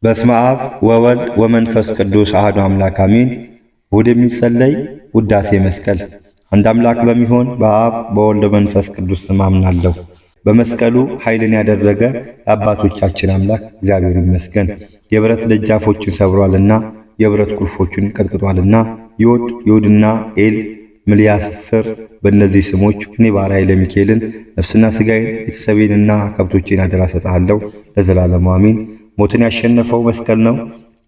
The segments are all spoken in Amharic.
በስመ አብ ወወልድ ወመንፈስ ቅዱስ አሐዱ አምላክ አሜን። ወደሚጸለይ ውዳሴ መስቀል። አንድ አምላክ በሚሆን በአብ በወልድ በመንፈስ ቅዱስ ስም አምናለሁ። በመስቀሉ ኃይልን ያደረገ የአባቶቻችን አምላክ እግዚአብሔር ይመስገን። የብረት ደጃፎችን ሰብሯልና የብረት ቁልፎችን ቀጥቅጧልና ዮድና ኤል ምልያስ ስር በእነዚህ ስሞች እኔ ባሪያዬ ለሚካኤልን ነፍስና ሥጋዬን ቤተሰቤንና ከብቶቼን አደራ ሰጥሃለሁ ለዘላለሙ አሜን። ሞትን ያሸነፈው መስቀል ነው።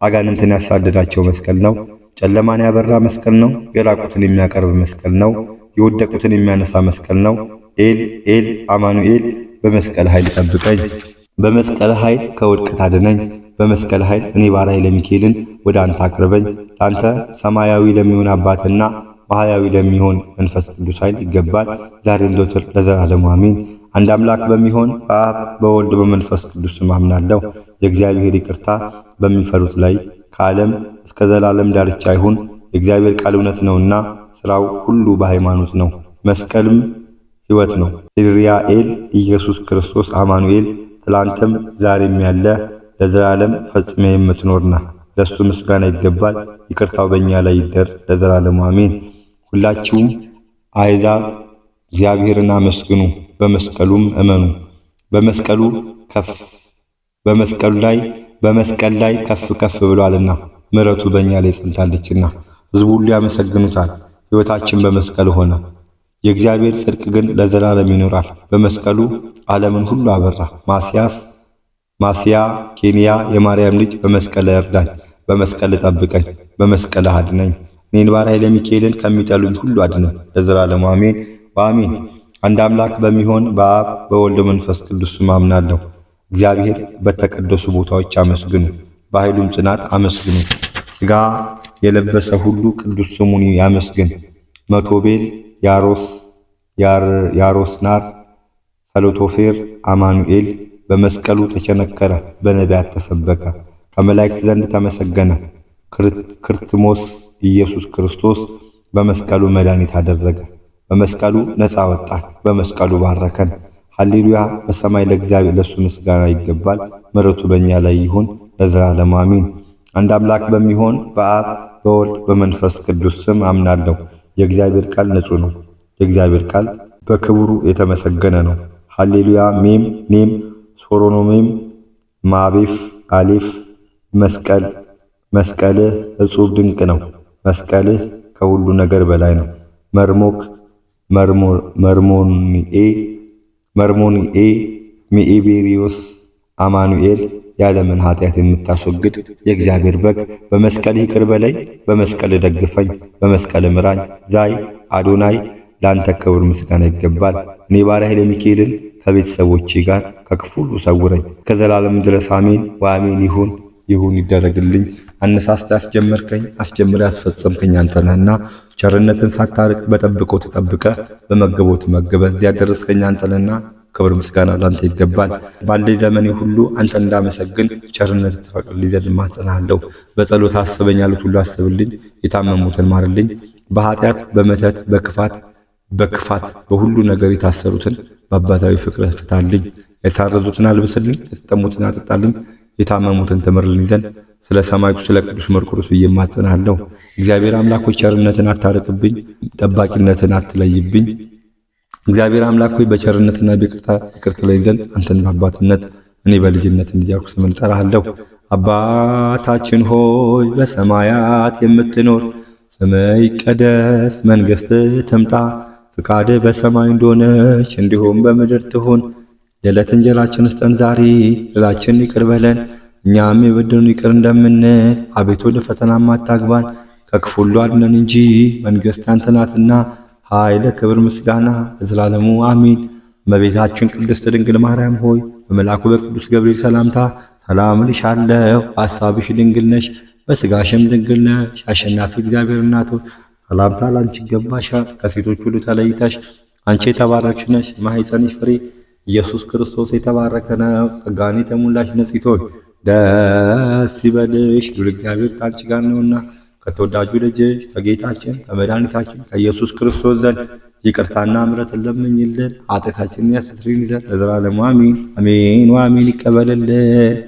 አጋንንትን ያሳደዳቸው መስቀል ነው። ጨለማን ያበራ መስቀል ነው። የራቁትን የሚያቀርብ መስቀል ነው። የወደቁትን የሚያነሳ መስቀል ነው። ኤል አማኑኤል በመስቀል ኃይል ጠብቀኝ፣ በመስቀል ኃይል ከውድቀት አድነኝ። በመስቀል ኃይል እኔ ባሪያዬ ለሚካኤልን ወደ አንተ አቅርበኝ። ለአንተ ሰማያዊ ለሚሆን አባትና ማህያዊ ለሚሆን መንፈስ ቅዱስ ኃይል ይገባል ዛሬም ዘወትር ለዘላለሙ አሜን። አንድ አምላክ በሚሆን በአብ በወልድ በመንፈስ ቅዱስ አምናለሁ። የእግዚአብሔር ይቅርታ በሚፈሩት ላይ ከዓለም እስከ ዘላለም ዳርቻ ይሁን። የእግዚአብሔር ቃል እውነት ነውና ሥራው ሁሉ በሃይማኖት ነው። መስቀልም ሕይወት ነው። ኤል ኢየሱስ ክርስቶስ አማኑኤል ትላንትም ዛሬም ያለ ለዘላለም ፈጽሜ የምትኖርና ለሱ ምስጋና ይገባል። ይቅርታው በእኛ ላይ ይደር ለዘላለሙ አሜን። ሁላችሁም አሕዛብ እግዚአብሔርን አመስግኑ፣ በመስቀሉም እመኑ። በመስቀል ላይ ከፍ ከፍ ብሏልና ምሕረቱ በእኛ ላይ ጸንታለችና ሕዝቡ ሁሉ ያመሰግኑታል። ሕይወታችን በመስቀል ሆነ። የእግዚአብሔር ጽድቅ ግን ለዘላለም ይኖራል። በመስቀሉ ዓለምን ሁሉ አበራ። ማስያ ኬንያ የማርያም ልጅ በመስቀል እርዳኝ፣ በመስቀል ጠብቀኝ፣ በመስቀል አድነኝ። እኔን ባሪያዬ ለሚካኤልን ከሚጠሉኝ ሁሉ አድነኝ ለዘላለሙ አሜን ወአሜን። አንድ አምላክ በሚሆን በአብ በወልድ መንፈስ ቅዱስ አምናለሁ። እግዚአብሔር በተቀደሱ ቦታዎች አመስግኑ፣ በኃይሉም ጽናት አመስግኑ። ሥጋ የለበሰ ሁሉ ቅዱስ ስሙን ያመስግን። መቶቤል ያሮስናር ሰሎቶፌር አማኑኤል በመስቀሉ ተቸነከረ፣ በነቢያት ተሰበከ፣ ከመላእክት ዘንድ ተመሰገነ። ክርስቶስ ኢየሱስ ክርስቶስ በመስቀሉ መድኃኒት አደረገ። በመስቀሉ ነፃ ወጣን፣ በመስቀሉ ባረከን። ሃሌሉያ! በሰማይ ለእግዚአብሔር ለሱ ምስጋና ይገባል። ምሕረቱ በእኛ ላይ ይሁን ለዘላለሙ አሜን። አንድ አምላክ በሚሆን በአብ በወልድ በመንፈስ ቅዱስ ስም አምናለሁ። የእግዚአብሔር ቃል ንጹሕ ነው። የእግዚአብሔር ቃል በክብሩ የተመሰገነ ነው። ሃሌሉያ! ሜም ሶሮኖሜም ማቤፍ አሌፍ መስቀልህ እጹብ ድንቅ ነው። መስቀልህ ከሁሉ ነገር በላይ ነው። መርሞኒኤ ሚኤቤሪዮስ አማኑኤል የዓለምን ኃጢአት የምታስወግድ የእግዚአብሔር በግ በመስቀል ይቅር በለኝ፣ በመስቀል ደግፈኝ፣ በመስቀል ምራኝ። ዛይ አዶናይ ለአንተ ክብር ምስጋና ይገባል። እኔ ባሪያዬ ለሚካኤልን ከቤተሰቦቼ ጋር ከክፉ ሁሉ ሰውረኝ ከዘላለም ድረስ አሜን ወአሜን። ይሁን ይደረግልኝ። አነሳስተህ ያስጀመርከኝ አስጀምረህ ያስፈጸምከኝ አንተ ነህና ቸርነትን ሳታርቅ በጠብቆ ተጠብቀ በመገቦት መገበ እዚያ ደረስከኝ አንተ ነህና ክብር ምስጋና ላንተ ይገባል። ባለኝ ዘመኔ ሁሉ አንተ እንዳመሰግን ቸርነት ትፈቅድልኝ ዘንድ እማጸናለሁ። በጸሎት አስበኝ ያሉት ሁሉ አስብልኝ። የታመሙትን ማርልኝ። በኃጢአት በመተት በክፋት በሁሉ ነገር የታሰሩትን በአባታዊ ፍቅርህ ፍታልኝ። የታረዙትን አልብስልኝ፣ የተጠሙትን አጠጣልኝ፣ የታመሙትን ትምርልኝ ዘንድ ስለ ሰማዕቱ ስለ ቅዱስ መርቆሬዎስ ብዬ እማጸናለሁ። እግዚአብሔር አምላክ ሆይ ቸርነትን አታርቅብኝ፣ ጠባቂነትን አትለይብኝ። እግዚአብሔር አምላክ ሆይ በቸርነትና በይቅርታ ይቅር ትለኝ ዘንድ አንተን በአባትነት እኔ በልጅነት እንዲያልኩ ስምን እጠራለሁ። አባታችን ሆይ በሰማያት የምትኖር ስምህ ይቀደስ፣ መንግሥትህ ትምጣ፣ ፍቃድህ በሰማይ እንደሆነች እንዲሁም በምድር ትሁን። የዕለት እንጀራችንን ስጠን ዛሬ፣ በደላችንን ይቅር በለን እኛም የበደሉንን ይቅር እንደምንል፣ አቤቱ ወደ ፈተናም አታግባን ከክፉ ሁሉ አድነን እንጂ መንግሥት ያንተ ናትና ኃይል፣ ክብር፣ ምስጋና ለዘላለሙ አሜን። እመቤታችን ቅድስት ድንግል ማርያም ሆይ በመልአኩ በቅዱስ ገብርኤል ሰላምታ ሰላም እልሻለሁ። በሐሳብሽ ድንግል ነሽ፣ በሥጋሽም ድንግል ነሽ። አሸናፊ እግዚአብሔር እናት ሆይ ሰላምታ ላንቺ ይገባሻል። ከሴቶች ሁሉ ተለይተሽ አንቺ የተባረክሽ ነሽ፣ የማኅፀንሽ ፍሬ ኢየሱስ ክርስቶስ የተባረከ ነው። ጸጋን የተሞላሽ ንጽሕት ሆይ ደስ ይበልሽ፣ ሉል እግዚአብሔር ከአንቺ ጋር ነውና ከተወዳጁ ልጅሽ ከጌታችን ከመድኃኒታችን ከኢየሱስ ክርስቶስ ዘንድ ይቅርታና ምሕረትን ለምኝልን ኃጢአታችንን ያስተሰርይልን ዘንድ ለዘላለሙ አሜን አሜን ወአሜን። ይቀበልልን።